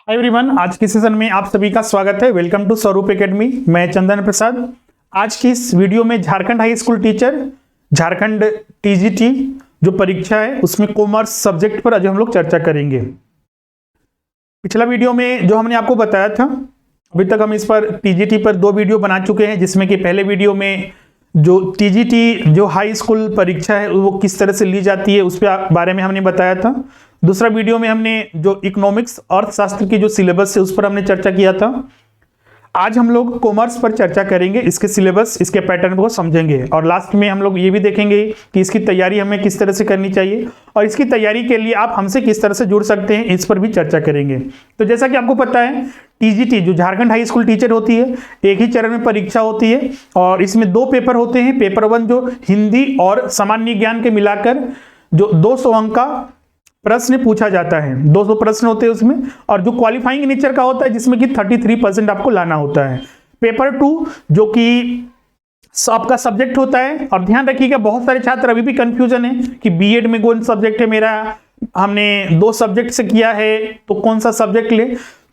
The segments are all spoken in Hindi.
हाय एवरीवन, आज के सेशन में आप सभी का स्वागत है। वेलकम टू स्वरूप एकेडमी। मैं चंदन प्रसाद। आज की इस वीडियो में Jharkhand high school teacher Jharkhand TGT जो परीक्षा है उसमें कॉमर्स सब्जेक्ट पर आज हम लोग चर्चा करेंगे। पिछला वीडियो में जो हमने आपको बताया था, अभी तक हम इस पर टीजीटी पर 2 वीडियो बना चुके हैं, जिसमें कि पहले वीडियो में जो टीजीटी जो हाई स्कूल परीक्षा है वो किस तरह से ली जाती है उस बारे में हमने बताया था। दूसरा वीडियो में हमने जो इकोनॉमिक्स अर्थशास्त्र की जो सिलेबस है उस पर हमने चर्चा किया था। आज हम लोग कॉमर्स पर चर्चा करेंगे, इसके सिलेबस, इसके पैटर्न को समझेंगे और लास्ट में हम लोग ये भी देखेंगे कि इसकी तैयारी हमें किस तरह से करनी चाहिए और इसकी तैयारी के लिए आप हमसे किस तरह से जुड़ सकते हैं, इस पर भी चर्चा करेंगे। तो जैसा कि आपको पता है, टीजीटी जो झारखंड हाई स्कूल टीचर होती है, एक ही चरण में परीक्षा होती है और इसमें 2 पेपर होते हैं। पेपर 1 जो हिंदी और सामान्य ज्ञान के मिलाकर जो 200 अंक का प्रश्न पूछा जाता है, 200 प्रश्न होते हैं उसमें, और जो क्वालिफाइंग नेचर का होता है जिसमें कि 33% आपको लाना होता है। पेपर 2 जो कि आपका सब्जेक्ट होता है, और ध्यान रखिएगा बहुत सारे छात्र अभी भी कंफ्यूजन है कि बीएड में कौन सब्जेक्ट है मेरा, हमने 2 सब्जेक्ट से किया है तो कौन सा सब्जेक्ट ले।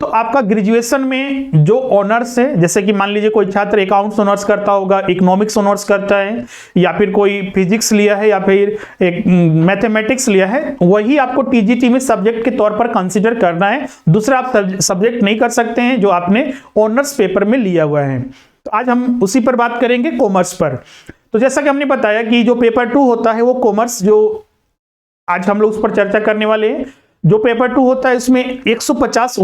तो आपका ग्रेजुएशन में जो ऑनर्स है, जैसे कि मान लीजिए कोई छात्र अकाउंट्स ऑनर्स करता होगा, इकोनॉमिक्स ऑनर्स करता है, या फिर कोई फिजिक्स लिया है, या फिर एक मैथमेटिक्स लिया है, वही आपको टीजीटी में सब्जेक्ट के तौर पर कंसीडर करना है। दूसरा आप सब्जेक्ट नहीं कर सकते हैं जो आपने ऑनर्स पेपर में लिया हुआ है। तो आज हम उसी पर बात करेंगे, कॉमर्स पर। तो जैसा कि हमने बताया कि जो पेपर 2 होता है वो कॉमर्स, जो आज हम लोग उस पर चर्चा करने वाले हैं। जो पेपर 2 होता है इसमें 150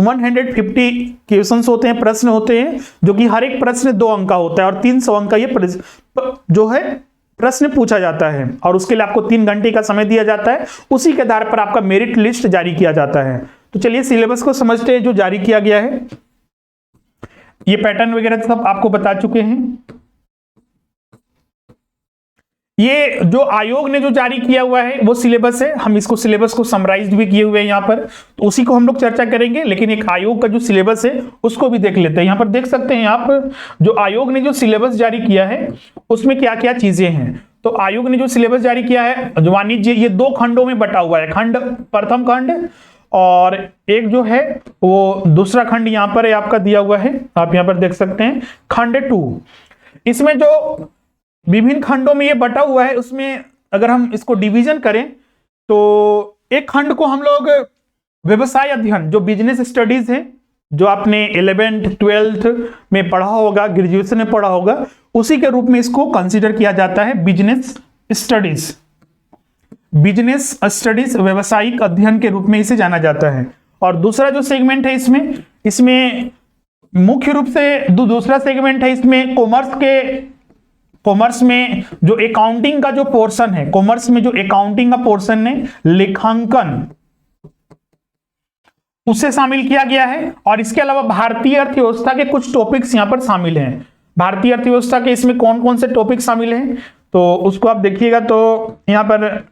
क्वेश्चंस होते हैं, प्रश्न होते हैं, जो कि हर एक प्रश्न 2 अंक का होता है और 300 अंक का ये जो है प्रश्न पूछा जाता है और उसके लिए आपको 3 घंटे का समय दिया जाता है। उसी के आधार पर आपका मेरिट लिस्ट जारी किया जाता है। तो चलिए सिलेबस को समझते हैं जो जारी किया गया है। ये पैटर्न वगैरह सब आपको बता चुके हैं। ये जो आयोग ने जो जारी किया हुआ है वो सिलेबस है, हम इसको सिलेबस को समराइज भी किए हुए हैं यहाँ पर, तो उसी को हम लोग चर्चा करेंगे। लेकिन एक आयोग का जो सिलेबस है उसको भी देख लेते हैं। यहाँ पर देख सकते हैं, यहाँ पर जो आयोग ने जो सिलेबस जारी किया है उसमें क्या क्या चीजें हैं। तो आयोग ने जो सिलेबस जारी किया है, जो वाणिज्य, ये 2 खंडों में बटा हुआ है। खंड, प्रथम खंड, और एक जो है वो दूसरा खंड यहाँ पर आपका दिया हुआ है, आप यहाँ पर देख सकते हैं, खंड 2। इसमें जो विभिन्न खंडों में ये बटा हुआ है, उसमें अगर हम इसको डिवीजन करें तो एक खंड को हम लोग व्यवसाय अध्ययन, जो बिजनेस स्टडीज है, जो आपने 11th 12th में पढ़ा होगा, ग्रेजुएशन में पढ़ा होगा, उसी के रूप में इसको कंसीडर किया जाता है, बिजनेस स्टडीज। बिजनेस स्टडीज व्यवसायिक अध्ययन के रूप में इसे जाना जाता है। और दूसरा जो सेगमेंट है इसमें मुख्य रूप से दूसरा सेगमेंट है इसमें कॉमर्स में जो अकाउंटिंग का जो पोर्शन है, कॉमर्स में जो अकाउंटिंग का पोर्शन है, लेखांकन, उसे शामिल किया गया है। और इसके अलावा भारतीय अर्थव्यवस्था के कुछ टॉपिक्स यहां पर शामिल हैं। भारतीय अर्थव्यवस्था के इसमें कौन कौन से टॉपिक शामिल हैं तो उसको आप देखिएगा, तो यहां पर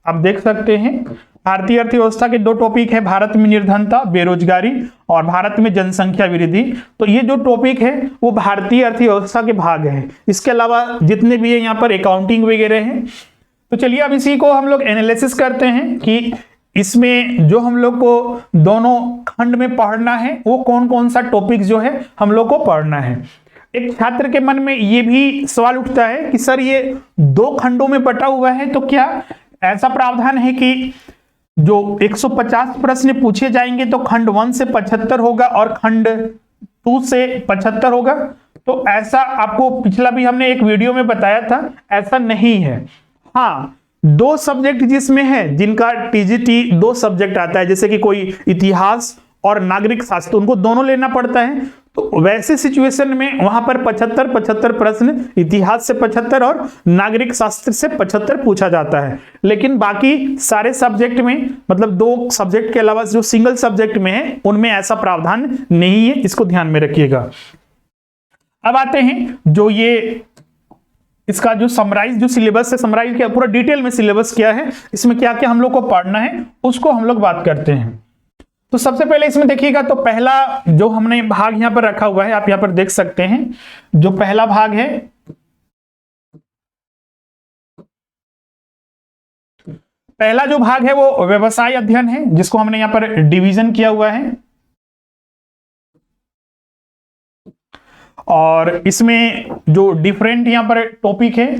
आप देख सकते हैं भारतीय अर्थव्यवस्था के 2 टॉपिक है, भारत में निर्धनता, बेरोजगारी, और भारत में जनसंख्या वृद्धि। तो ये जो टॉपिक है वो भारतीय अर्थव्यवस्था के भाग है। इसके अलावा जितने भी है यहाँ पर अकाउंटिंग वगैरह हैं। तो चलिए अब इसी को हम लोग एनालिसिस करते हैं कि इसमें जो हम लोग को दोनों खंड में पढ़ना है वो कौन कौन सा टॉपिक जो है हम लोग को पढ़ना है। एक छात्र के मन में ये भी सवाल उठता है कि सर ये 2 खंडों में बटा हुआ है, तो क्या ऐसा प्रावधान है कि जो 150 प्रश्न पूछे जाएंगे तो खंड 1 से 75 होगा और खंड 2 से 75 होगा? तो ऐसा आपको पिछला भी हमने एक वीडियो में बताया था, ऐसा नहीं है। हाँ, 2 सब्जेक्ट जिसमें है, जिनका टीजीटी 2 सब्जेक्ट आता है, जैसे कि कोई इतिहास और नागरिक शास्त्र, उनको दोनों लेना पड़ता है। तो वैसे सिचुएशन में वहां पर 75 प्रश्न, इतिहास से 75 और नागरिक शास्त्र से 75 पूछा जाता है। लेकिन बाकी सारे सब्जेक्ट में, मतलब 2 सब्जेक्ट के अलावा जो सिंगल सब्जेक्ट में है, उनमें ऐसा प्रावधान नहीं है, इसको ध्यान में रखिएगा। अब आते हैं जो ये इसका जो समराइज जो सिलेबस है, समराइज क्या पूरा डिटेल में सिलेबस क्या है, इसमें क्या क्या हम लोग को पढ़ना है, उसको हम लोग बात करते हैं। तो सबसे पहले इसमें देखिएगा, तो पहला जो हमने भाग यहां पर रखा हुआ है, आप यहां पर देख सकते हैं, जो पहला भाग है, पहला जो भाग है वो व्यवसाय अध्ययन है, जिसको हमने यहां पर डिवीजन किया हुआ है। और इसमें जो डिफरेंट यहाँ पर टॉपिक है,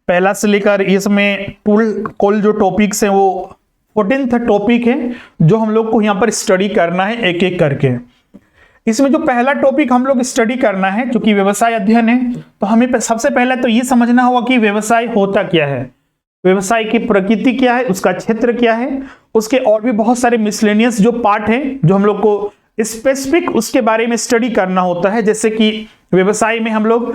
पहला से लेकर इसमें कुल जो टॉपिक्स हैं वो 14th टॉपिक है जो हम लोग को यहाँ पर स्टडी करना है एक एक करके। इसमें जो पहला टॉपिक हम लोग स्टडी करना है, क्योंकि व्यवसाय अध्ययन है, तो हमें सबसे पहले तो ये समझना होगा कि व्यवसाय होता क्या है, व्यवसाय की प्रकृति क्या है, उसका क्षेत्र क्या है, उसके और भी बहुत सारे मिसलेनियस जो पार्ट हैं जो हम लोग को स्पेसिफिक उसके बारे में स्टडी करना होता है। जैसे कि व्यवसाय में हम लोग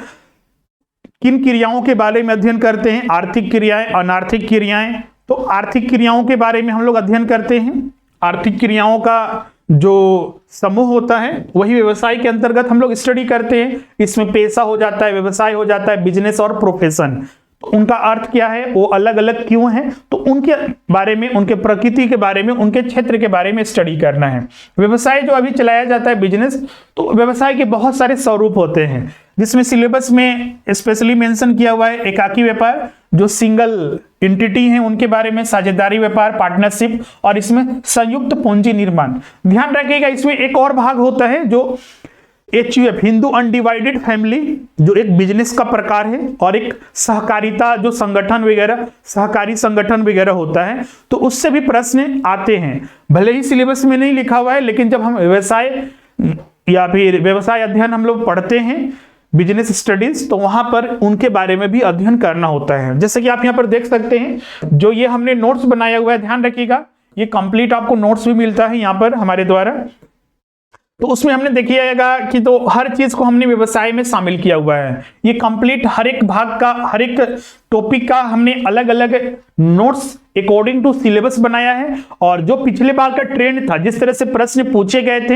किन क्रियाओं के बारे में अध्ययन करते हैं, आर्थिक क्रियाएं, अनार्थिक क्रियाएं। तो आर्थिक क्रियाओं के बारे में हम लोग अध्ययन करते हैं। आर्थिक क्रियाओं का जो समूह होता है वही व्यवसाय के अंतर्गत हम लोग स्टडी करते हैं। इसमें पेशा हो जाता है, व्यवसाय हो जाता है, बिजनेस और प्रोफेशन। तो उनका अर्थ क्या है, वो अलग अलग क्यों है, तो उनके बारे में, उनके प्रकृति के बारे में, उनके क्षेत्र के बारे में स्टडी करना है। व्यवसाय जो अभी चलाया जाता है बिजनेस, तो व्यवसाय के बहुत सारे स्वरूप होते हैं, जिसमें सिलेबस में स्पेशली मेंशन किया हुआ है एकाकी व्यापार, जो सिंगल एंटिटी हैं उनके बारे में, साझेदारी व्यापार, पार्टनरशिप, और इसमें संयुक्त पूंजी निर्माण। ध्यान रखिएगा इसमें एक और भाग होता है जो HUF, हिंदू अनडिवाइडेड फैमिली, जो एक बिजनेस का प्रकार है, और एक सहकारिता जो संगठन वगैरह, सहकारी संगठन वगैरह होता है, तो उससे भी प्रश्न आते हैं। भले ही सिलेबस में नहीं लिखा हुआ है, लेकिन जब हम व्यवसाय या फिर व्यवसाय अध्ययन हम लोग पढ़ते हैं, बिजनेस स्टडीज, तो वहां पर उनके बारे में भी अध्ययन करना होता है। जैसे कि आप यहाँ पर देख सकते हैं, जो ये हमने नोट्स बनाया हुआ है, ध्यान रखिएगा ये कंप्लीट आपको नोट्स भी मिलता है यहाँ पर हमारे द्वारा। तो उसमें हमने देखिएगा कि तो हर चीज को हमने व्यवसाय में शामिल किया हुआ है। ये कंप्लीट हर एक भाग का, हर एक टॉपिक का हमने अलग अलग नोट्स अकॉर्डिंग टू सिलेबस बनाया है। और जो पिछले बार का ट्रेंड था, जिस तरह से प्रश्न पूछे गए थे,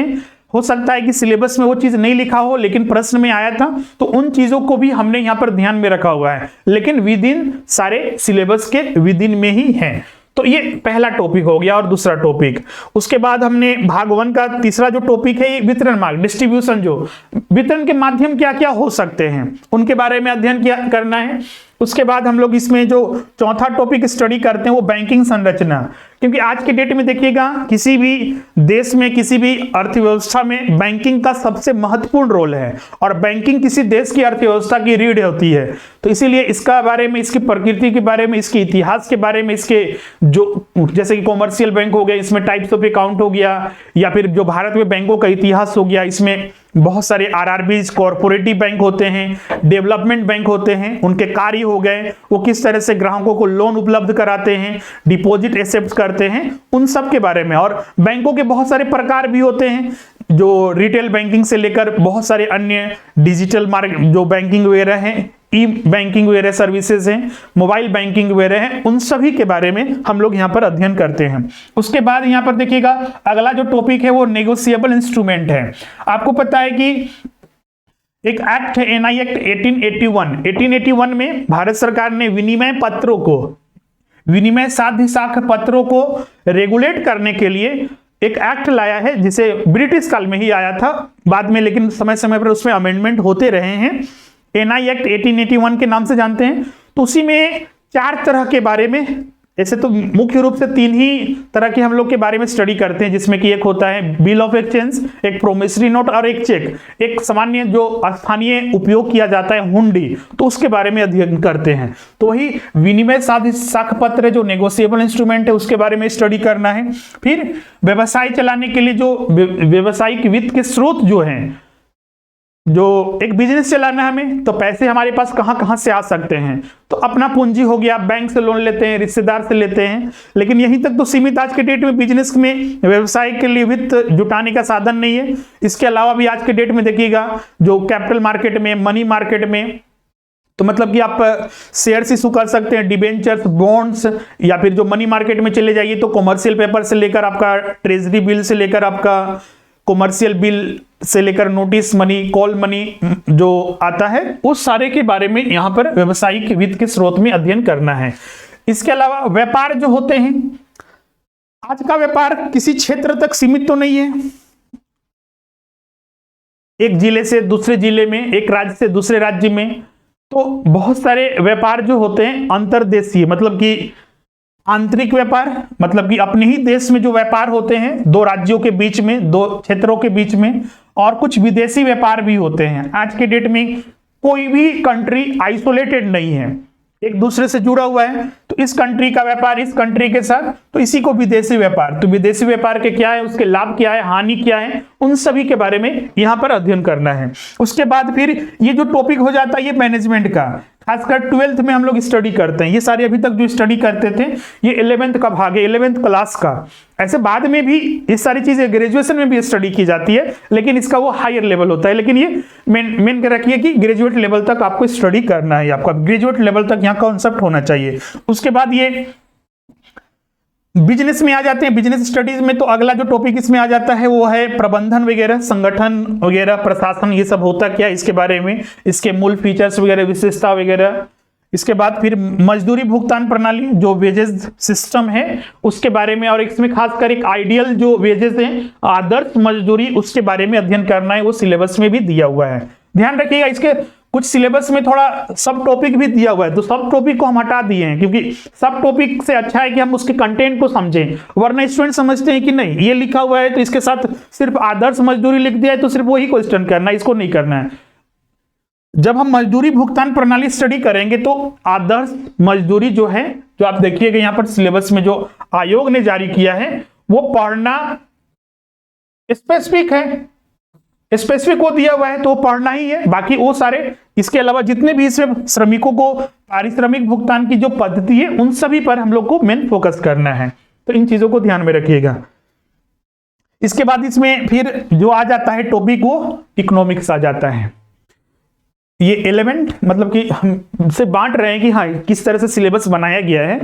हो सकता है कि सिलेबस में वो चीज नहीं लिखा हो लेकिन प्रश्न में आया था, तो उन चीजों को भी हमने यहाँ पर ध्यान में रखा हुआ है, लेकिन विद इन सारे सिलेबस के विद इन में ही है। तो ये पहला टॉपिक हो गया। और दूसरा टॉपिक, उसके बाद हमने भाग 1 का तीसरा जो टॉपिक है, ये वितरण मार्ग, डिस्ट्रीब्यूशन, जो वितरण के माध्यम क्या क्या हो सकते हैं उनके बारे में अध्ययन करना है। उसके बाद हम लोग इसमें जो चौथा टॉपिक स्टडी करते हैं वो बैंकिंग संरचना, क्योंकि आज के डेट में देखिएगा किसी भी देश में, किसी भी अर्थव्यवस्था में बैंकिंग का सबसे महत्वपूर्ण रोल है, और बैंकिंग किसी देश की अर्थव्यवस्था की रीढ़ होती है। तो इसीलिए इसका बारे में, इसकी प्रकृति के बारे में, इसके इतिहास के बारे में, इसके जो जैसे कि कॉमर्शियल बैंक हो गया, इसमें टाइप्स ऑफ अकाउंट हो गया, या फिर जो भारत में बैंकों का इतिहास हो गया, इसमें बहुत सारे आरआरबीज, कॉर्पोरेटिव बैंक होते हैं, डेवलपमेंट बैंक होते हैं, उनके कार्य हो गए, वो किस तरह से ग्राहकों को लोन उपलब्ध कराते हैं, डिपॉजिट एक्सेप्ट करते हैं, उन सब के बारे में। और बैंकों के बहुत सारे प्रकार भी होते हैं, जो रिटेल बैंकिंग से लेकर बहुत सारे अन्य डिजिटल जो बैंकिंग वगैरह हैं, ई बैंकिंग वगैरह सर्विसेज हैं, मोबाइल बैंकिंग वगैरह हैं, उन सभी के बारे में हम लोग यहाँ पर अध्ययन करते हैं। उसके बाद यहाँ पर देखिएगा अगला जो टॉपिक है वो नेगोशिएबल इंस्ट्रूमेंट है। आपको पता है कि एक एक्ट है, NI एक्ट 1881 में भारत सरकार ने विनिमय पत्रों को, विनिमय साध्य साख पत्रों को रेगुलेट करने के लिए एक एक्ट लाया है, जिसे ब्रिटिश काल में ही आया था, बाद में लेकिन समय समय पर उसमें अमेंडमेंट होते रहे हैं। NI एक्ट 1881 के नाम से जानते हैं। तो उसी में 4 तरह के बारे में, ऐसे तो मुख्य रूप से 3 ही तरह के हम लोग के बारे में स्टडी करते हैं, जिसमें कि एक होता है बिल ऑफ एक्सचेंज, एक प्रोमिसरी नोट और एक चेक, एक सामान्य जो स्थानीय उपयोग किया जाता है हुंडी, तो उसके बारे में अध्ययन करते हैं। तो वही विनिमय साध्य साख पत्र जो नेगोशिएबल इंस्ट्रूमेंट है उसके बारे में स्टडी करना है। फिर व्यवसाय चलाने के लिए जो व्यवसायिक वित्त के स्रोत जो हैं, जो एक बिजनेस चलाना है हमें, तो पैसे हमारे पास कहां कहां से आ सकते हैं, तो अपना पूंजी हो गया, बैंक से लोन लेते हैं, रिश्तेदार से लेते हैं, लेकिन यहीं तक तो सीमित आज के डेट में बिजनेस में, व्यवसाय के लिए वित्त जुटाने का साधन नहीं है। इसके अलावा भी आज के डेट में देखिएगा जो कैपिटल मार्केट में, मनी मार्केट में, तो मतलब कि आप शेयर्स इशू कर सकते हैं, डिबेंचर्स, बॉन्ड्स, या फिर जो मनी मार्केट में चले जाइए तो कॉमर्शियल पेपर से लेकर आपका ट्रेजरी बिल से लेकर आपका कॉमर्शियल बिल से लेकर नोटिस मनी, कॉल मनी जो आता है, उस सारे के बारे में यहां पर व्यवसायिक वित्त के स्रोत में अध्ययन करना है। इसके अलावा व्यापार जो होते हैं, आज का व्यापार किसी क्षेत्र तक सीमित तो नहीं है, एक जिले से दूसरे जिले में, एक राज्य से दूसरे राज्य में, तो बहुत सारे व्यापार जो होते हैं अंतर्देशीय, मतलब कि आंतरिक व्यापार, मतलब कि अपने ही देश में जो व्यापार होते हैं, दो राज्यों के बीच में, दो क्षेत्रों के बीच में, और कुछ विदेशी व्यापार भी होते हैं। आज के डेट में कोई भी कंट्री आइसोलेटेड नहीं है, एक दूसरे से जुड़ा हुआ है। तो इस कंट्री का व्यापार इस कंट्री के साथ, तो इसी को विदेशी व्यापार। तो विदेशी व्यापार के क्या है, उसके लाभ क्या है, हानि क्या है, उन सभी के बारे में यहां पर अध्ययन करना है। उसके बाद फिर ये जो टॉपिक हो जाता है ये मैनेजमेंट का, खासकर 12th में हम लोग स्टडी करते हैं। ये सारे अभी तक जो स्टडी करते थे ये 11th का भाग है, 11th क्लास का। ऐसे बाद में भी ये सारी चीजें ग्रेजुएशन में भी स्टडी की जाती है, लेकिन इसका वो हायर लेवल होता है। लेकिन ये मेन कर रखिए कि ग्रेजुएट लेवल तक आपको स्टडी करना है, आपका ग्रेजुएट लेवल तक यहाँ कॉन्सेप्ट होना चाहिए। उसके बाद ये बिजनेस में आ जाते हैं। बिजनेस स्टडीज में तो अगला जो टॉपिक इसमें आ जाता है वो है प्रबंधन वगैरह, संगठन वगैरह, प्रशासन, ये सब होता क्या है इसके बारे में, इसके मूल फीचर्स वगैरह, विशेषता वगैरह। इसके बाद फिर मजदूरी भुगतान प्रणाली जो वेजेस सिस्टम है उसके बारे में, और इसमें खासकर एक आइडियल जो वेजेस है, आदर्श मजदूरी, उसके बारे में अध्ययन करना है। वो सिलेबस में भी दिया हुआ है, ध्यान रखिएगा। इसके कुछ सिलेबस में थोड़ा सब टॉपिक भी दिया हुआ है, तो सब टॉपिक को हम हटा दिए हैं, क्योंकि सब टॉपिक से अच्छा है कि हम उसके कंटेंट को समझें। वरना स्टूडेंट समझते हैं कि नहीं ये लिखा हुआ है तो इसके साथ सिर्फ आदर्श मजदूरी लिख दिया है तो सिर्फ वही क्वेश्चन करना है, इसको नहीं करना है। जब हम मजदूरी भुगतान प्रणाली स्टडी करेंगे तो आदर्श मजदूरी जो है, जो आप देखिएगा यहाँ पर सिलेबस में जो आयोग ने जारी किया है वो पढ़ना स्पेसिफिक है, स्पेसिफिक को दिया हुआ है तो पढ़ना ही है। बाकी वो सारे इसके अलावा जितने भी इसमें श्रमिकों को पारिश्रमिक भुगतान की जो पद्धति है उन सभी पर हम लोग को मेन फोकस करना है। तो इन चीजों को ध्यान में रखिएगा। इसके बाद इसमें फिर जो आ जाता है टॉपिक वो इकोनॉमिक्स आ जाता है। ये एलिमेंट मतलब कि हम से बांट रहे हैं कि हाँ किस तरह से सिलेबस बनाया गया है।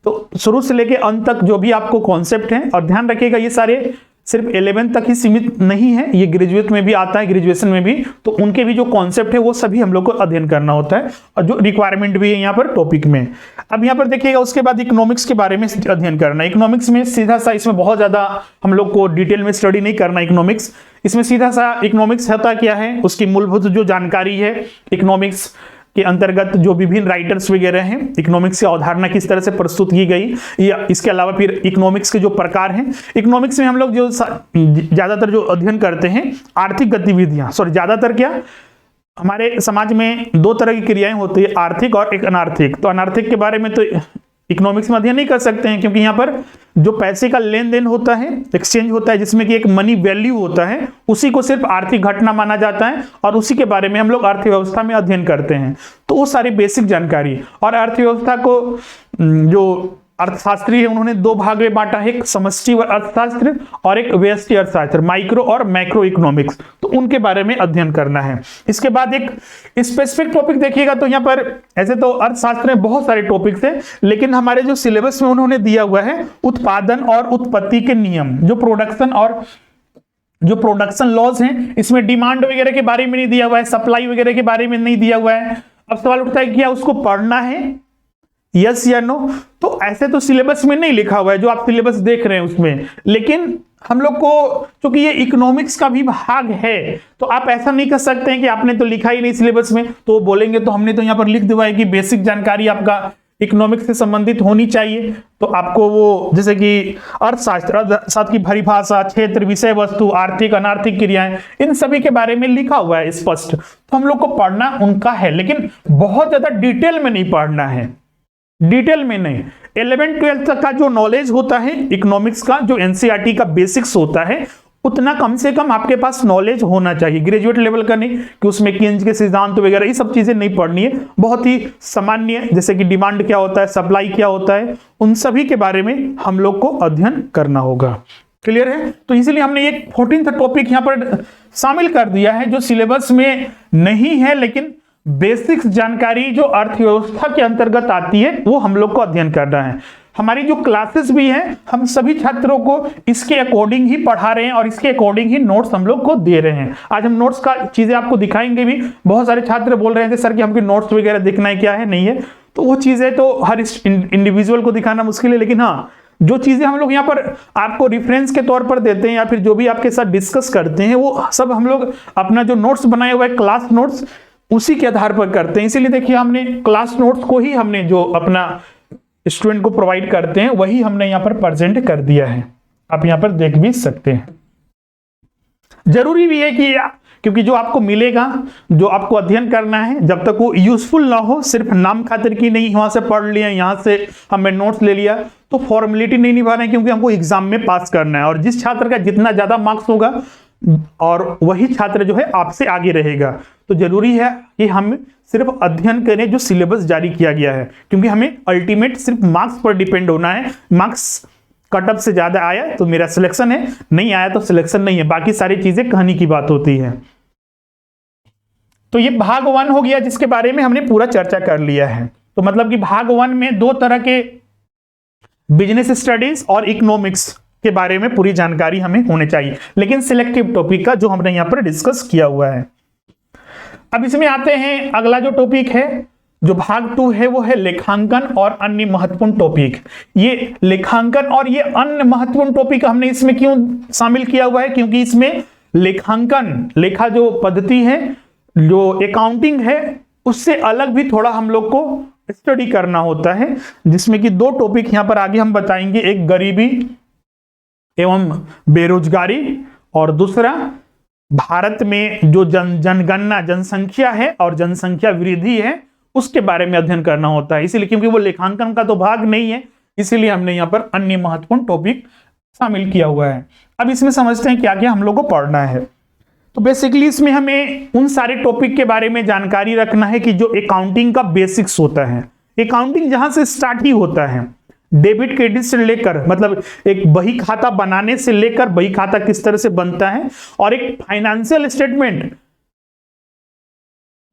तो शुरू से लेके अंत तक जो भी आपको कॉन्सेप्ट है, और ध्यान रखिएगा ये सारे सिर्फ 11th तक ही सीमित नहीं है, ये ग्रेजुएट में भी आता है, ग्रेजुएशन में भी। तो उनके भी जो कॉन्सेप्ट है वो सभी हम लोग को अध्ययन करना होता है, और जो रिक्वायरमेंट भी है यहाँ पर टॉपिक में। अब यहाँ पर देखिएगा उसके बाद इकोनॉमिक्स के बारे में अध्ययन करना है। इकोनॉमिक्स में सीधा सा, इसमें बहुत ज्यादा हम लोग को डिटेल में स्टडी नहीं करना इकोनॉमिक्स। इसमें सीधा सा इकोनॉमिक्स होता क्या है, उसकी मूलभूत जो जानकारी है, इकोनॉमिक्स के अंतर्गत जो विभिन्न राइटर्स वगैरह हैं, इकोनॉमिक्स की अवधारणा किस तरह से प्रस्तुत की गई, या इसके अलावा फिर इकोनॉमिक्स के जो प्रकार हैं। इकोनॉमिक्स में हम लोग जो ज्यादातर जो अध्ययन करते हैं आर्थिक गतिविधियां, ज्यादातर क्या, हमारे समाज में दो तरह की क्रियाएं होती है, आर्थिक और एक अनार्थिक। तो अनार्थिक के बारे में तो इकोनॉमिक्स में अध्ययन नहीं कर सकते हैं, क्योंकि यहाँ पर जो पैसे का लेन देन होता है, एक्सचेंज होता है, जिसमें कि एक मनी वैल्यू होता है, उसी को सिर्फ आर्थिक घटना माना जाता है, और उसी के बारे में हम लोग अर्थव्यवस्था में अध्ययन करते हैं। तो वो सारी बेसिक जानकारी, और अर्थव्यवस्था को जो अर्थशास्त्री है उन्होंने दो भाग में बांटा है, एक समष्टि अर्थशास्त्र और एक व्यष्टि अर्थशास्त्र, माइक्रो और मैक्रो इकोनॉमिक्स। तो उनके बारे में अध्ययन करना है। इसके बाद एक स्पेसिफिक टॉपिक देखिएगा तो यहाँ पर ऐसे तो अर्थशास्त्र में बहुत सारे टॉपिक्स हैं, लेकिन हमारे जो सिलेबस में उन्होंने दिया हुआ है उत्पादन और उत्पत्ति के नियम, जो प्रोडक्शन लॉज हैं, इसमें डिमांड वगैरह के बारे में नहीं दिया हुआ है, सप्लाई वगैरह के बारे में नहीं दिया हुआ है। अब सवाल उठता है कि क्या उसको पढ़ना है, यस या नो? तो ऐसे तो सिलेबस में नहीं लिखा हुआ है जो आप सिलेबस देख रहे हैं उसमें, लेकिन हम लोग को क्योंकि ये इकोनॉमिक्स का भी भाग है तो आप ऐसा नहीं कर सकते हैं कि आपने तो लिखा ही नहीं सिलेबस में, तो बोलेंगे तो हमने तो यहाँ पर लिख दिया है कि बेसिक जानकारी आपका इकोनॉमिक्स से संबंधित होनी चाहिए। तो आपको वो जैसे कि अर्थशास्त्र की परिभाषा, क्षेत्र, विषय वस्तु, आर्थिक अनार्थिक क्रियाएं, इन सभी के बारे में लिखा हुआ है स्पष्ट। तो हम लोग को पढ़ना उनका है, लेकिन बहुत ज्यादा डिटेल में नहीं पढ़ना है, डिटेल में नहीं। 11th-12th तक का जो नॉलेज होता है इकोनॉमिक्स का, जो एनसीईआरटी का बेसिक्स होता है, उतना कम से कम आपके पास नॉलेज होना चाहिए। ग्रेजुएट लेवल का नहीं कि उसमें किंज के सिद्धांत वगैरह ये सब चीजें नहीं पढ़नी है, बहुत ही सामान्य, जैसे कि डिमांड क्या होता है, सप्लाई क्या होता है, उन सभी के बारे में हम लोग को अध्ययन करना होगा। क्लियर है? तो इसीलिए हमने एक 14th टॉपिक यहाँ पर शामिल कर दिया है जो सिलेबस में नहीं है, लेकिन बेसिक्स जानकारी जो अर्थव्यवस्था के अंतर्गत आती है वो हम लोग को अध्ययन करना है। हमारी जो क्लासेस भी हैं हम सभी छात्रों को इसके अकॉर्डिंग ही पढ़ा रहे हैं और इसके अकॉर्डिंग ही नोट्स हम लोग को दे रहे हैं। आज हम नोट्स का चीजें आपको दिखाएंगे भी। बहुत सारे छात्र बोल रहे थे सर कि हमके नोट्स वगैरह दिखना है, क्या है नहीं है, तो वो चीजें तो हर इंडिविजुअल को दिखाना मुश्किल है, लेकिन हाँ जो चीजें हम लोग यहाँ पर आपको रेफरेंस के तौर पर देते हैं या फिर जो भी आपके साथ डिस्कस करते हैं वो सब हम लोग अपना जो नोट्स बनाए हुआ है क्लास नोट्स उसी के आधार पर करते हैं। इसीलिए देखिए हमने क्लास नोट्स को ही हमने जो अपना स्टूडेंट को प्रोवाइड करते हैं वही हमने यहाँ पर प्रेजेंट कर दिया है, आप यहाँ पर देख भी सकते हैं। जरूरी भी है कि क्योंकि जो आपको मिलेगा, जो आपको अध्ययन करना है, जब तक वो यूजफुल ना हो, सिर्फ नाम खातिर की नहीं वहां से पढ़ लिया, यहाँ से हमने नोट्स ले लिया, तो फॉर्मेलिटी नहीं निभा रहे हैं, क्योंकि हमको एग्जाम में पास करना है। और जिस छात्र का जितना ज्यादा मार्क्स होगा और वही छात्र जो है आपसे आगे रहेगा। तो जरूरी है कि हम सिर्फ अध्ययन करें जो सिलेबस जारी किया गया है, क्योंकि हमें अल्टीमेट सिर्फ मार्क्स पर डिपेंड होना है। मार्क्स कट ऑफ से ज्यादा आया तो मेरा सिलेक्शन है, नहीं आया तो सिलेक्शन नहीं है, बाकी सारी चीजें कहने की बात होती है। तो ये भाग 1 हो गया, जिसके बारे में हमने पूरा चर्चा कर लिया है। तो मतलब कि भाग 1 में 2 तरह के बिजनेस स्टडीज और इकोनॉमिक्स के बारे में पूरी जानकारी हमें होनी चाहिए, लेकिन सिलेक्टिव टॉपिक का जो हमने यहां पर डिस्कस किया हुआ है। अब इसमें आते हैं, अगला जो टॉपिक है, जो भाग 2 है, वो है लेखांकन और अन्य महत्वपूर्ण टॉपिक। ये लेखांकन और ये अन्य महत्वपूर्ण टॉपिक हमने इसमें क्यों शामिल किया हुआ है? क्योंकि इसमें लेखांकन, लेखा जो पद्धति है, जो अकाउंटिंग है, उससे अलग भी थोड़ा हम लोग को स्टडी करना होता है, जिसमें कि 2 टॉपिक यहां पर आगे हम बताएंगे, एक गरीबी एवं बेरोजगारी और दूसरा भारत में जो जनगणना, जनसंख्या है और जनसंख्या वृद्धि है, उसके बारे में अध्ययन करना होता है। इसीलिए, क्योंकि वो लेखांकन का तो भाग नहीं है, इसीलिए हमने यहाँ पर अन्य महत्वपूर्ण टॉपिक शामिल किया हुआ है। अब इसमें समझते हैं क्या क्या हम लोग को पढ़ना है। तो बेसिकली इसमें हमें उन सारे टॉपिक के बारे में जानकारी रखना है कि जो अकाउंटिंग का बेसिक्स होता है। अकाउंटिंग जहां से स्टार्ट ही होता है, डेबिट क्रेडिट से लेकर, मतलब एक बही खाता बनाने से लेकर बही खाता किस तरह से बनता है, और एक फाइनेंशियल स्टेटमेंट,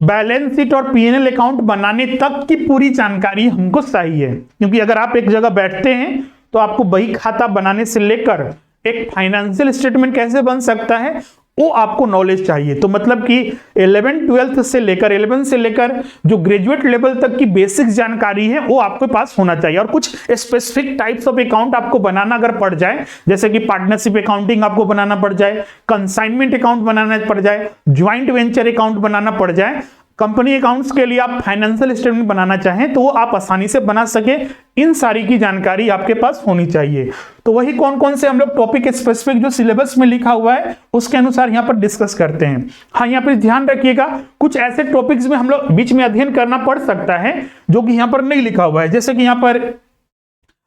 बैलेंस शीट और पीएनएल अकाउंट बनाने तक की पूरी जानकारी हमको चाहिए। क्योंकि अगर आप एक जगह बैठते हैं तो आपको बही खाता बनाने से लेकर एक फाइनेंशियल स्टेटमेंट कैसे बन सकता है, वो आपको नॉलेज चाहिए। तो मतलब कि 11 से लेकर जो ग्रेजुएट लेवल तक की बेसिक जानकारी है वो आपके पास होना चाहिए। और कुछ स्पेसिफिक टाइप्स ऑफ अकाउंट आपको बनाना अगर पड़ जाए, जैसे कि पार्टनरशिप अकाउंटिंग आपको बनाना पड़ जाए, कंसाइनमेंट अकाउंट बनाना पड़ जाए, ज्वाइंट वेंचर अकाउंट बनाना पड़ जाए, कंपनी अकाउंट्स के लिए आप फाइनेंशियल स्टेटमेंट बनाना चाहें तो वो आप आसानी से बना सके, इन सारी की जानकारी आपके पास होनी चाहिए। तो वही कौन कौन से हम लोग टॉपिक स्पेसिफिक जो सिलेबस में लिखा हुआ है उसके अनुसार यहाँ पर डिस्कस करते हैं। हाँ, यहाँ पर ध्यान रखिएगा, कुछ ऐसे टॉपिक्स में हम लोग बीच में अध्ययन करना पड़ सकता है जो कि यहाँ पर नहीं लिखा हुआ है। जैसे कि यहाँ पर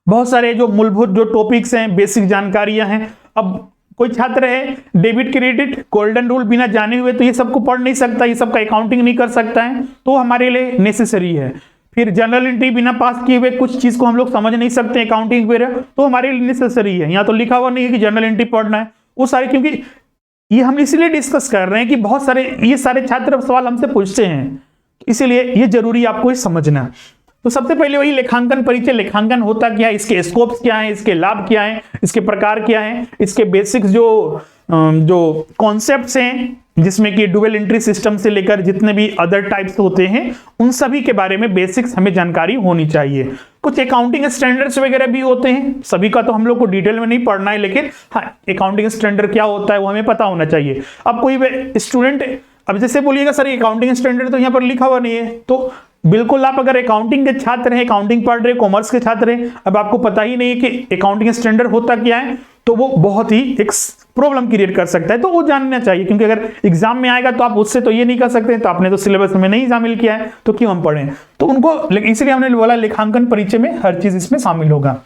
बहुत सारे जो मूलभूत जो टॉपिक्स हैं, बेसिक जानकारियां हैं। अब कोई छात्र है डेबिट क्रेडिट गोल्डन रूल बिना जाने हुए तो ये सबको पढ़ नहीं सकता, ये सबका अकाउंटिंग नहीं कर सकता है, तो हमारे लिए नेसेसरी है। फिर जनरल एंट्री बिना पास किए हुए कुछ चीज को हम लोग समझ नहीं सकते अकाउंटिंग वगैरह, तो हमारे लिए नेसेसरी है। यहाँ तो लिखा हुआ नहीं है कि जनरल एंट्री पढ़ना है, वो सारे, क्योंकि ये हम इसलिए डिस्कस कर रहे हैं कि बहुत सारे ये सारे छात्र सवाल हमसे पूछते हैं, इसीलिए ये जरूरी आपको ये समझना। तो सबसे पहले वही लेखांकन परिचय, लेखांकन होता क्या है, इसके स्कोप्स क्या हैं, इसके लाभ क्या हैं, इसके प्रकार क्या हैं, इसके बेसिक्स जो कॉन्सेप्ट्स हैं, जिसमें कि डुअल एंट्री सिस्टम से लेकर जितने भी अदर टाइप्स होते हैं उन सभी के बारे में बेसिक्स हमें जानकारी होनी चाहिए। कुछ अकाउंटिंग स्टैंडर्ड्स वगैरह भी होते हैं, सभी का तो हम लोग को डिटेल में नहीं पढ़ना है, लेकिन हाँ अकाउंटिंग स्टैंडर्ड क्या होता है वो हमें पता होना चाहिए। अब कोई स्टूडेंट, अब जैसे बोलिएगा सर अकाउंटिंग स्टैंडर्ड तो यहाँ पर लिखा हुआ नहीं है, तो बिल्कुल आप अगर अकाउंटिंग के छात्र हैं, अकाउंटिंग पढ़ रहे, कॉमर्स के छात्र हैं, अब आपको पता ही नहीं है कि अकाउंटिंग स्टैंडर्ड होता क्या है, तो वो बहुत ही एक प्रॉब्लम क्रिएट कर सकता है। तो वो जानना चाहिए, क्योंकि अगर एग्जाम में आएगा तो आप उससे तो ये नहीं कर सकते, तो आपने तो सिलेबस में नहीं शामिल किया है तो क्यों हम पढ़ें। तो उनको इसलिए हमने बोला लेखांकन परिचय में हर चीज इसमें शामिल होगा।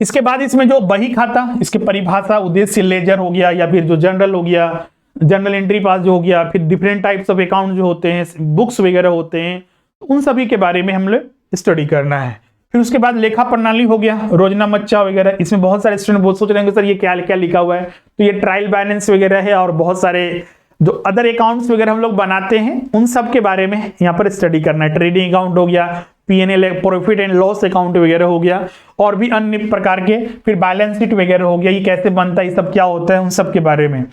इसके बाद इसमें जो बही खाता, इसकी परिभाषा, उद्देश्य, लेजर हो गया, या फिर जो जनरल हो गया, जनरल एंट्री पास जो हो गया, फिर डिफरेंट टाइप्स ऑफ अकाउंट जो होते हैं, बुक्स वगैरह होते हैं, उन सभी के बारे में हम लोग स्टडी करना है। फिर उसके बाद लेखा प्रणाली हो गया, रोजना मच्चा वगैरह, इसमें बहुत सारे स्टूडेंट बहुत सोच रहे हैं सर ये क्या क्या लिखा हुआ है, तो ये ट्रायल बैलेंस वगैरह है, और बहुत सारे जो अदर अकाउंट्स वगैरह हम लोग बनाते हैं उन सब के बारे में यहाँ पर स्टडी करना है। ट्रेडिंग अकाउंट हो गया, PNL profit and loss account वगैरह हो गया, और भी अन्य प्रकार के, फिर बैलेंस शीट वगैरह हो गया, ये कैसे बनता है, ये सब क्या होता है, उन सब के बारे में।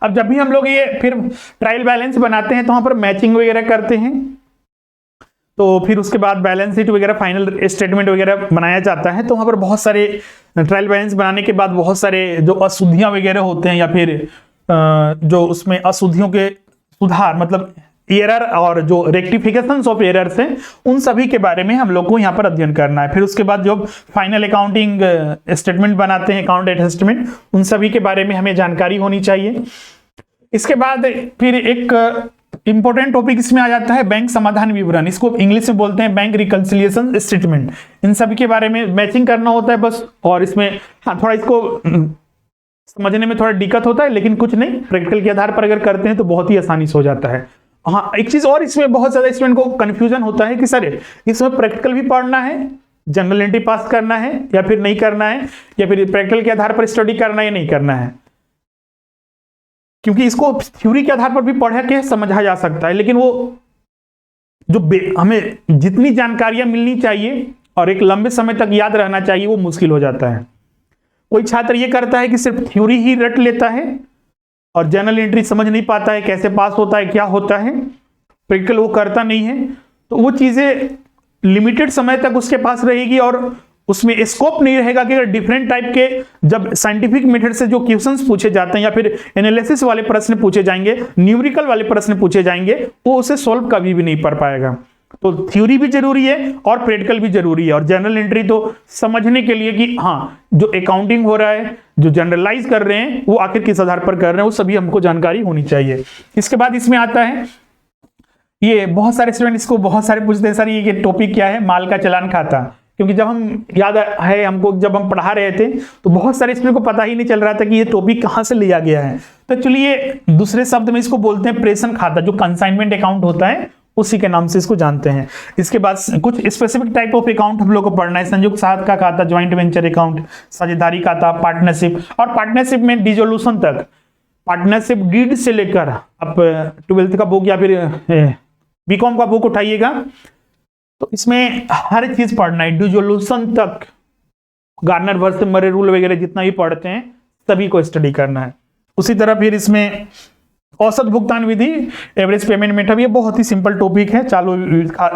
अब जब भी हम लोग ये फिर ट्रायल बैलेंस बनाते हैं तो वहां पर मैचिंग वगैरह करते हैं, तो फिर उसके बाद बैलेंस शीट वगैरह, फाइनल स्टेटमेंट वगैरह बनाया जाता है। तो वहां पर बहुत सारे ट्रायल बैलेंस बनाने के बाद बहुत सारे जो अशुद्धियां वगैरह होते हैं, या फिर जो उसमें अशुद्धियों के सुधार, मतलब एरर और जो रेक्टिफिकेशंस ऑफ एरर्स हैं उन सभी के बारे में हम लोग को यहाँ पर अध्ययन करना है। फिर उसके बाद जो फाइनल अकाउंटिंग स्टेटमेंट बनाते हैं, अकाउंट स्टेटमेंट, उन सभी के बारे में हमें जानकारी होनी चाहिए। इसके बाद फिर एक इंपॉर्टेंट टॉपिक इसमें आ जाता है बैंक समाधान विवरण, इसको इंग्लिश में बोलते हैं बैंक रिकंसिलिएशन स्टेटमेंट। इन सभी के बारे में मैचिंग करना होता है बस, और इसमें हाँ थोड़ा इसको समझने में थोड़ा दिक्कत होता है, लेकिन कुछ नहीं, प्रैक्टिकल के आधार पर अगर करते हैं तो बहुत ही आसानी से हो जाता है। हाँ एक चीज और, इसमें बहुत ज्यादा स्टूडेंट को कंफ्यूजन होता है कि सर इसमें प्रैक्टिकल भी पढ़ना है, जनरल एंट्री पास करना है या फिर नहीं करना है, या फिर प्रैक्टिकल के आधार पर स्टडी करना है या नहीं करना है, क्योंकि इसको थ्योरी के आधार पर भी पढ़ के समझा जा सकता है, लेकिन वो जो हमें जितनी जानकारियां मिलनी चाहिए और एक लंबे समय तक याद रहना चाहिए वो मुश्किल हो जाता है। कोई छात्र ये करता है कि सिर्फ थ्योरी ही रट लेता है और जनरल एंट्री समझ नहीं पाता है, कैसे पास होता है, क्या होता है, प्रैक्टिकल वो करता नहीं है, तो वो चीजें लिमिटेड समय तक उसके पास रहेगी और उसमें स्कोप नहीं रहेगा कि अगर डिफरेंट टाइप के जब साइंटिफिक मेथड से जो क्वेश्चंस पूछे जाते हैं या फिर एनालिसिस वाले प्रश्न पूछे जाएंगे, न्यूमेरिकल वाले प्रश्न पूछे जाएंगे, वो उसे सॉल्व कभी भी नहीं कर पाएगा। तो थ्योरी भी जरूरी है और प्रैक्टिकल भी जरूरी है, और जनरल एंट्री तो समझने के लिए कि हाँ जो अकाउंटिंग हो रहा है, जो जनरलाइज कर रहे हैं वो आखिर किस आधार पर कर रहे हैं, वो सभी हमको जानकारी होनी चाहिए। इसके बाद इसमें आता है, ये बहुत सारे स्टूडेंट इसको बहुत सारे पूछते हैं सर ये टॉपिक क्या है, माल का चालान खाता, क्योंकि जब हम याद है हमको जब हम पढ़ा रहे थे तो बहुत सारे स्टूडेंट को पता ही नहीं चल रहा था कि ये टॉपिक कहाँ से लिया गया है। तो चलिए दूसरे शब्द में इसको बोलते हैं प्रेषण खाता, जो कंसाइनमेंट अकाउंट होता है उसी के नाम से इसको जानते हैं। इसके बाद कुछ स्पेसिफिक टाइप ऑफ अकाउंट हम लोग को पढ़ना है, संयुक्त साझा का खाता, ज्वाइंट वेंचर अकाउंट, साझेदारी खाता, पार्टनरशिप, और पार्टनरशिप में डिसोल्यूशन तक, पार्टनरशिप डीड से लेकर अब 12th का बुक या फिर बीकॉम का बुक उठाइएगा तो इसमें हर चीज पढ़ना है, डिसोल्यूशन तक, गार्नर वर्सेस मरे रूल वगैरह जितना भी पढ़ते हैं सभी को स्टडी करना है। उसी तरह फिर इसमें औसत भुगतान विधि, एवरेज पेमेंट मेथड, ये बहुत ही सिंपल टॉपिक है। चालू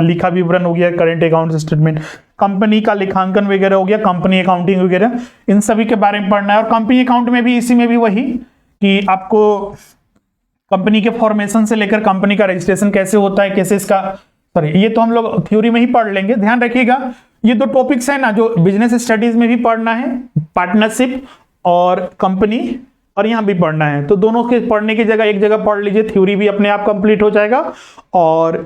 लिखा विवरण हो गया, करंट अकाउंट स्टेटमेंट, कंपनी का लेखांकन वगैरह हो गया, कंपनी अकाउंटिंग वगैरह, इन सभी के बारे में पढ़ना है। और कंपनी अकाउंट में भी इसी में भी वही कि आपको कंपनी के फॉर्मेशन से लेकर कंपनी का रजिस्ट्रेशन कैसे होता है, कैसे इसका, सॉरी ये तो हम लोग थ्योरी में ही पढ़ लेंगे। ध्यान रखिएगा ये दो टॉपिक्स है ना जो बिजनेस स्टडीज में भी पढ़ना है, पार्टनरशिप और कंपनी, और यहाँ भी पढ़ना है। तो दोनों के पढ़ने की जगह एक जगह पढ़ लीजिए, थ्योरी भी अपने आप कंप्लीट हो जाएगा और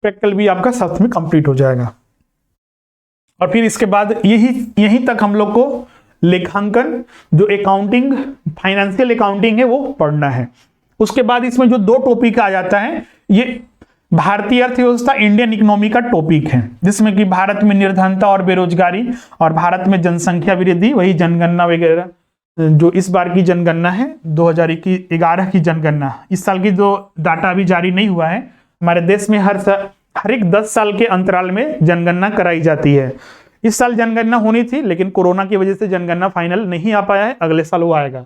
प्रैक्टिकल भी आपका साथ में कंप्लीट हो जाएगा। और फिर इसके बाद यहीं तक हम लोग को लेखांकन, जो अकाउंटिंग फाइनेंशियल अकाउंटिंग है वो पढ़ना है। उसके बाद इसमें जो दो टॉपिक आ जाता है, ये भारतीय अर्थव्यवस्था, इंडियन इकोनॉमी का टॉपिक है, जिसमें कि भारत में निर्धनता और बेरोजगारी और भारत में जनसंख्या वृद्धि, वही जनगणना वगैरह, जो इस बार की जनगणना है 2011 की जनगणना, इस साल की जो डाटा अभी जारी नहीं हुआ है। हमारे देश में हर एक 10 साल के अंतराल में जनगणना कराई जाती है। इस साल जनगणना होनी थी लेकिन कोरोना की वजह से जनगणना फाइनल नहीं आ पाया है, अगले साल वो आएगा।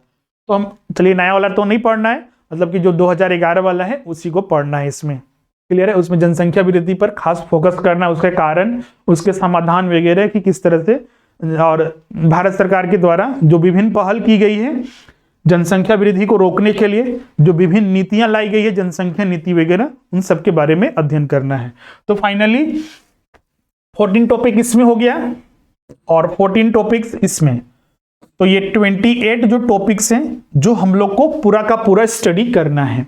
तो हम चलिए नया वाला तो नहीं पढ़ना है, मतलब कि जो 2011 वाला है उसी को पढ़ना है। इसमें क्लियर है, उसमें जनसंख्या वृद्धि पर खास फोकस करना है, उसके कारण, उसके समाधान वगैरह कि किस तरह से, और भारत सरकार के द्वारा जो विभिन्न पहल की गई है जनसंख्या वृद्धि को रोकने के लिए, जो विभिन्न नीतियां लाई गई है, जनसंख्या नीति वगैरह, उन सब के बारे में अध्ययन करना है। तो फाइनली 14 टॉपिक इसमें हो गया और 14 टॉपिक्स इसमें, तो ये 28 जो टॉपिक्स हैं जो हम लोग को पूरा का पूरा स्टडी करना है।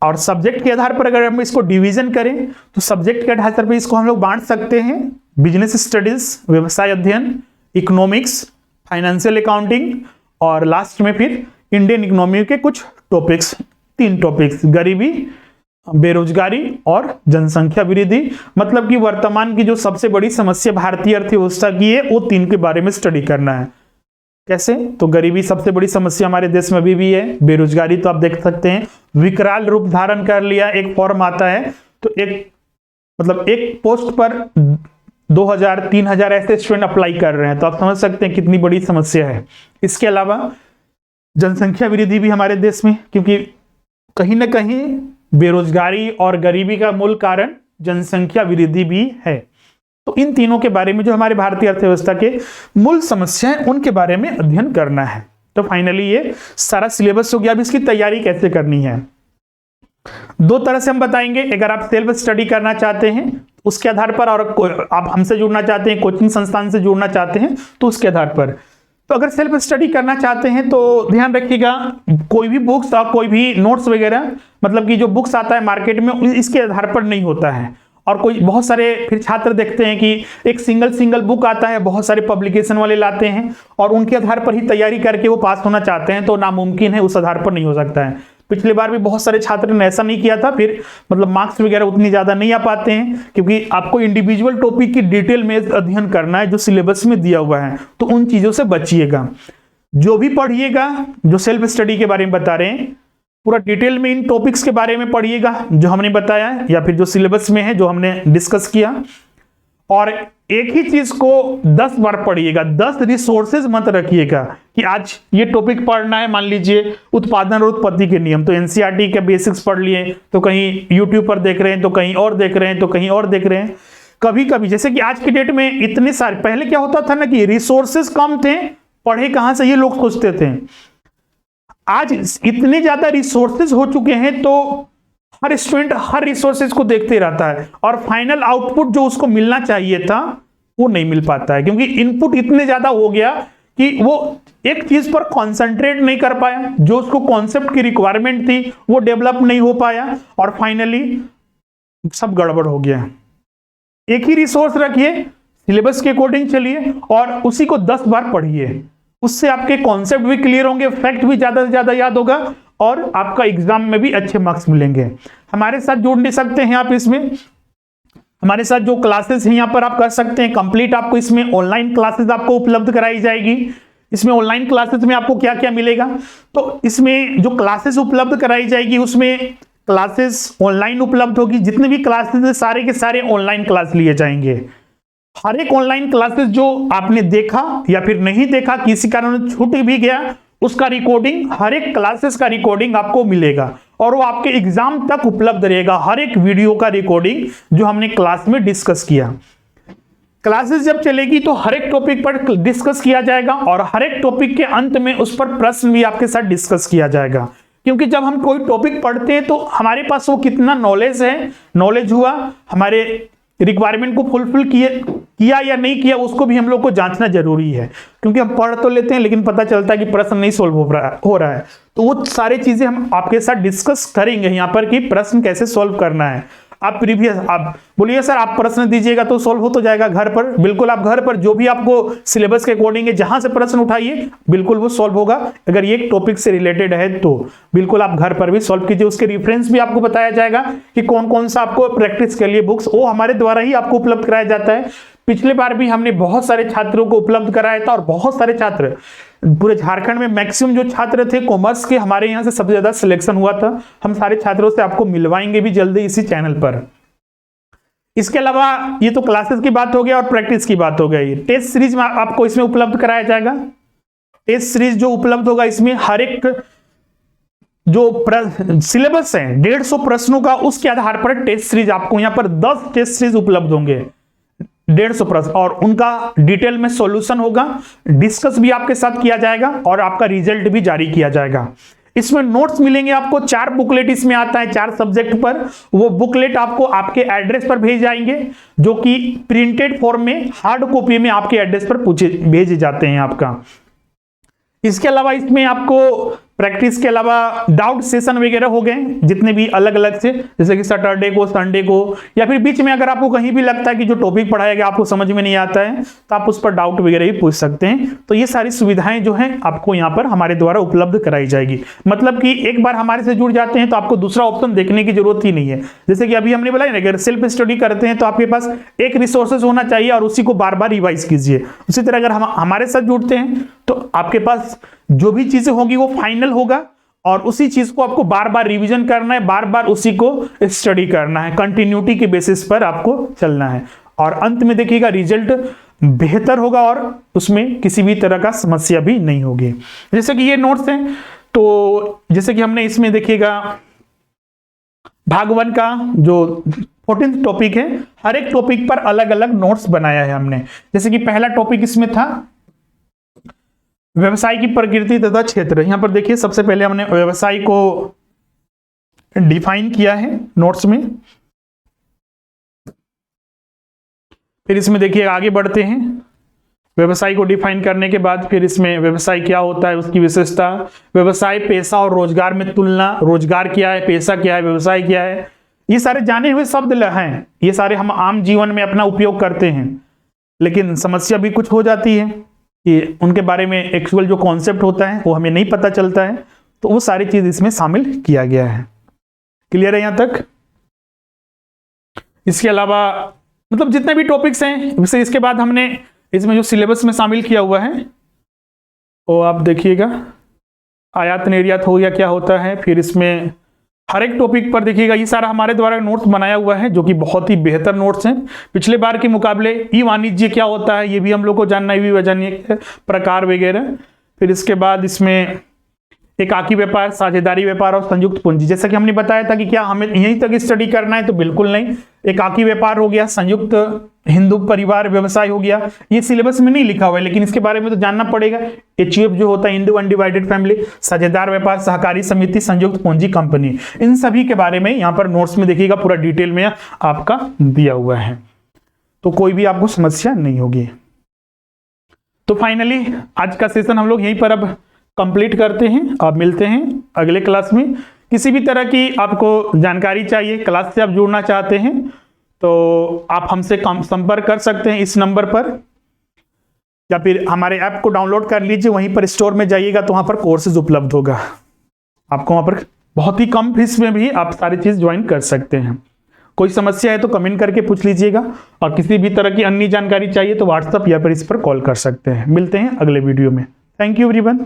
और सब्जेक्ट के आधार पर अगर हम इसको डिवीजन करें तो सब्जेक्ट के आधार पर इसको हम लोग बांट सकते हैं, बिजनेस स्टडीज, व्यवसाय अध्ययन, इकोनॉमिक्स, फाइनेंशियल अकाउंटिंग, और लास्ट में फिर इंडियन इकोनॉमी के कुछ टॉपिक्स, 3 टॉपिक्स, गरीबी, बेरोजगारी और जनसंख्या वृद्धि। मतलब कि वर्तमान की जो सबसे बड़ी समस्या भारतीय अर्थव्यवस्था की है वो 3 के बारे में स्टडी करना है। कैसे? तो गरीबी सबसे बड़ी समस्या हमारे देश में अभी भी है, बेरोजगारी तो आप देख सकते हैं विकराल रूप धारण कर लिया, एक फॉर्म आता है तो एक पोस्ट पर 2000-3000 ऐसे स्टूडेंट अप्लाई कर रहे हैं, तो आप समझ सकते हैं कितनी बड़ी समस्या है। इसके अलावा जनसंख्या वृद्धि भी हमारे देश में, क्योंकि कहीं ना कहीं बेरोजगारी और गरीबी का मूल कारण जनसंख्या वृद्धि भी है। तो इन तीनों के बारे में जो हमारे भारतीय अर्थव्यवस्था के मूल समस्या है उनके बारे में अध्ययन करना है। तो फाइनली ये सारा सिलेबस हो गया। अब इसकी तैयारी कैसे करनी है, दो तरह से हम बताएंगे। अगर आप सेल्फ स्टडी करना चाहते हैं उसके आधार पर, और आप हमसे जुड़ना चाहते हैं, कोचिंग संस्थान से जुड़ना चाहते हैं तो उसके आधार पर। तो अगर सेल्फ स्टडी करना चाहते हैं तो ध्यान रखिएगा, कोई भी बुक्स और कोई भी नोट्स वगैरह, मतलब कि जो बुक्स आता है मार्केट में, इसके आधार पर नहीं होता है। और कोई बहुत सारे फिर छात्र देखते हैं कि एक सिंगल बुक आता है, बहुत सारे पब्लिकेशन वाले लाते हैं और उनके आधार पर ही तैयारी करके वो पास होना चाहते हैं, तो नामुमकिन है, उस आधार पर नहीं हो सकता है। पिछली बार भी बहुत सारे छात्र ने ऐसा नहीं किया था, फिर मतलब मार्क्स वगैरह उतनी ज्यादा नहीं आ पाते हैं, क्योंकि आपको इंडिविजुअल टॉपिक की डिटेल में अध्ययन करना है जो सिलेबस में दिया हुआ है। तो उन चीजों से बचिएगा। जो भी पढ़िएगा, जो सेल्फ स्टडी के बारे में बता रहे हैं, पूरा डिटेल में इन टॉपिक्स के बारे में पढ़िएगा जो हमने बताया है या फिर जो सिलेबस में है, जो हमने डिस्कस किया। और एक ही चीज को 10 बार पढ़िएगा, 10 रिसोर्सेज मत रखिएगा कि आज ये टॉपिक पढ़ना है। मान लीजिए उत्पादन और उत्पत्ति के नियम, तो एनसीईआरटी के बेसिक्स पढ़ लिए, तो कहीं यूट्यूब पर देख रहे हैं, तो कहीं और देख रहे हैं, तो कहीं और देख रहे हैं। कभी कभी जैसे कि आज के डेट में इतने सारे, पहले क्या होता था ना कि रिसोर्सेज कम थे, पढ़े कहां से ये लोग सोचते थे। आज इतने ज्यादा रिसोर्सेज हो चुके हैं तो हर स्टूडेंट हर रिसोर्सेज को देखते रहता है और फाइनल आउटपुट जो उसको मिलना चाहिए था वो नहीं मिल पाता है, क्योंकि इनपुट इतने ज्यादा हो गया कि वो एक चीज पर कंसंट्रेट नहीं कर पाया, जो उसको कॉन्सेप्ट की रिक्वायरमेंट थी वो डेवलप नहीं हो पाया और फाइनली सब गड़बड़ हो गया। एक ही रिसोर्स रखिए, सिलेबस के अकॉर्डिंग चलिए और उसी को 10 बार पढ़िए। उससे आपके कॉन्सेप्ट भी क्लियर होंगे, फैक्ट भी ज्यादा से ज्यादा याद होगा और आपका एग्जाम में भी अच्छे मार्क्स मिलेंगे। हमारे साथ जुड़ नहीं सकते हैं आप इसमें, हमारे साथ जो क्लासेस हैं यहाँ पर आप कर सकते हैं कंप्लीट। आपको इसमें ऑनलाइन क्लासेस आपको उपलब्ध कराई जाएगी। इसमें ऑनलाइन क्लासेस में आपको क्या क्या मिलेगा, तो इसमें जो क्लासेस उपलब्ध कराई जाएगी उसमें क्लासेस ऑनलाइन उपलब्ध होगी। जितने भी क्लासेस है सारे के सारे ऑनलाइन क्लास लिए जाएंगे। हर एक ऑनलाइन क्लासेस जो आपने देखा या फिर नहीं देखा, किसी कारण छूट भी गया, उसका रिकॉर्डिंग, हर एक क्लासेस का रिकॉर्डिंग आपको मिलेगा और वो आपके एग्जाम तक उपलब्ध रहेगा। हर एक वीडियो का रिकॉर्डिंग जो हमने क्लास में डिस्कस किया। क्लासेस जब चलेगी तो हर एक टॉपिक पर डिस्कस किया जाएगा और हर एक टॉपिक के अंत में उस पर प्रश्न भी आपके साथ डिस्कस किया जाएगा। क्योंकि जब हम कोई टॉपिक पढ़ते हैं तो हमारे पास वो कितना नॉलेज है, नॉलेज हुआ, हमारे रिक्वायरमेंट को फुलफिल किया या नहीं किया, उसको भी हम लोग को जांचना जरूरी है। क्योंकि हम पढ़ तो लेते हैं लेकिन पता चलता है कि प्रश्न नहीं सोल्व हो रहा है, तो वो सारी चीजें हम आपके साथ डिस्कस करेंगे यहाँ पर कि प्रश्न कैसे सोल्व करना है। आप प्रीवियस आप बोलिए सर आप प्रश्न दीजिएगा तो सोल्व हो तो जाएगा घर पर, बिल्कुल आप घर पर जो भी आपको सिलेबस के अकॉर्डिंग है जहां से प्रश्न उठाइए बिल्कुल वो सोल्व होगा। अगर ये टॉपिक से रिलेटेड है तो बिल्कुल आप घर पर भी सोल्व कीजिए। उसके रेफरेंस भी आपको बताया जाएगा कि कौन कौन सा आपको प्रैक्टिस के लिए बुक्स, वो हमारे द्वारा ही आपको उपलब्ध कराया जाता है। पिछले बार भी हमने बहुत सारे छात्रों को उपलब्ध कराया था और बहुत सारे छात्र, पूरे झारखंड में मैक्सिमम जो छात्र थे कॉमर्स के, हमारे यहाँ से सबसे ज्यादा सिलेक्शन हुआ था। हम सारे छात्रों से आपको मिलवाएंगे भी जल्दी इसी चैनल पर। इसके अलावा ये तो क्लासेस की बात हो गया और प्रैक्टिस की बात हो गई। टेस्ट सीरीज में आपको इसमें उपलब्ध कराया जाएगा। टेस्ट सीरीज जो उपलब्ध होगा इसमें हर एक जो सिलेबस है 150 प्रश्नों का, उसके आधार पर टेस्ट सीरीज आपको यहाँ पर 10 टेस्ट सीरीज उपलब्ध होंगे, 150 प्रश्न, और उनका डिटेल में सॉल्यूशन होगा, डिस्कस भी आपके साथ किया जाएगा और आपका रिजल्ट भी जारी किया जाएगा। इसमें नोट्स मिलेंगे आपको, 4 बुकलेट इसमें आता है 4 सब्जेक्ट पर। वो बुकलेट आपको आपके एड्रेस पर भेज जाएंगे, जो कि प्रिंटेड फॉर्म में हार्ड कॉपी में आपके एड्रेस पर भेजे जाते हैं आपका। इसके अलावा इसमें आपको प्रैक्टिस के अलावा डाउट सेशन वगैरह हो गए जितने भी अलग अलग से, जैसे कि सैटरडे को, संडे को, या फिर बीच में अगर आपको कहीं भी लगता है कि जो टॉपिक पढ़ाया गया आपको समझ में नहीं आता है तो आप उस पर डाउट वगैरह भी पूछ सकते हैं। तो ये सारी सुविधाएं जो हैं आपको यहाँ पर हमारे द्वारा उपलब्ध कराई जाएगी। मतलब कि एक बार हमारे से जुड़ जाते हैं तो आपको दूसरा ऑप्शन देखने की जरूरत ही नहीं है। जैसे कि अभी हमने बोला है, अगर सेल्फ स्टडी करते हैं तो आपके पास एक रिसोर्सेज होना चाहिए और उसी को बार बार रिवाइज कीजिए। उसी तरह अगर हम हमारे साथ जुड़ते हैं तो आपके पास जो भी चीजें होगी वो फाइनल होगा और उसी चीज को आपको बार बार रिवीजन करना है, बार बार उसी को स्टडी करना है, कंटिन्यूटी के बेसिस पर आपको चलना है और अंत में देखिएगा रिजल्ट बेहतर होगा और उसमें किसी भी तरह का समस्या भी नहीं होगी। जैसे कि ये नोट्स हैं, तो जैसे कि हमने इसमें देखिएगा भाग 1 का जो 14th टॉपिक है, हर एक टॉपिक पर अलग अलग नोट्स बनाया है हमने। जैसे कि पहला टॉपिक इसमें था व्यवसाय की प्रकृति तथा क्षेत्र। यहां पर देखिए सबसे पहले हमने व्यवसाय को डिफाइन किया है नोट्स में। फिर इसमें देखिए आगे बढ़ते हैं। व्यवसाय को डिफाइन करने के बाद फिर इसमें व्यवसाय क्या होता है, उसकी विशेषता, व्यवसाय, पेशा और रोजगार में तुलना, रोजगार क्या है, पेशा क्या है, व्यवसाय क्या है, ये सारे जाने हुए शब्द हैं। ये सारे हम आम जीवन में अपना उपयोग करते हैं, लेकिन समस्या भी कुछ हो जाती है कि उनके बारे में एक्चुअल जो कॉन्सेप्ट होता है वो हमें नहीं पता चलता है, तो वो सारी चीज इसमें शामिल किया गया है। क्लियर है यहां तक? इसके अलावा मतलब जितने भी टॉपिक्स हैं, वैसे इसके बाद हमने इसमें जो सिलेबस में शामिल किया हुआ है वो आप देखिएगा, आयात निर्यात हो गया क्या होता है, फिर इसमें हर एक टॉपिक पर देखिएगा ये सारा हमारे द्वारा नोट्स बनाया हुआ है, जो कि बहुत ही बेहतर नोट्स हैं पिछले बार के मुकाबले। ई वाणिज्य क्या होता है ये भी हम लोग को जानना है, वजनीय प्रकार वगैरह। फिर इसके बाद इसमें एकाकी व्यापार, साझेदारी व्यापार और संयुक्त पूंजी। जैसा कि हमने बताया था कि क्या हमें यहीं तक स्टडी करना है, तो बिल्कुल नहीं। एकाकी व्यापार हो गया, संयुक्त हिंदू परिवार व्यवसाय हो गया, ये सिलेबस में नहीं लिखा हुआ है, लेकिन इसके बारे में तो जानना पड़ेगा। एचयूएफ जो होता है, हिंदू अनडिवाइडेड फैमिली, साझेदार व्यापार, सहकारी समिति, संयुक्त पूंजी कंपनी, इन सभी के बारे में यहाँ पर नोट्स में देखिएगा पूरा डिटेल में आपका दिया हुआ है, तो कोई भी आपको समस्या नहीं होगी। तो फाइनली आज का सेशन हम लोग यहीं पर अब कंप्लीट करते हैं। आप मिलते हैं अगले क्लास में। किसी भी तरह की आपको जानकारी चाहिए, क्लास से आप जुड़ना चाहते हैं, तो आप हमसे संपर्क कर सकते हैं इस नंबर पर, या फिर हमारे ऐप को डाउनलोड कर लीजिए। वहीं पर स्टोर में जाइएगा तो वहां पर कोर्सेज उपलब्ध होगा, आपको वहां पर बहुत ही कम फीस में भी आप सारी चीज ज्वाइन कर सकते हैं। कोई समस्या है तो कमेंट करके पूछ लीजिएगा, और किसी भी तरह की अन्य जानकारी चाहिए तो व्हाट्सएप या फिर इस पर कॉल कर सकते हैं। मिलते हैं अगले वीडियो में। Thank you everyone.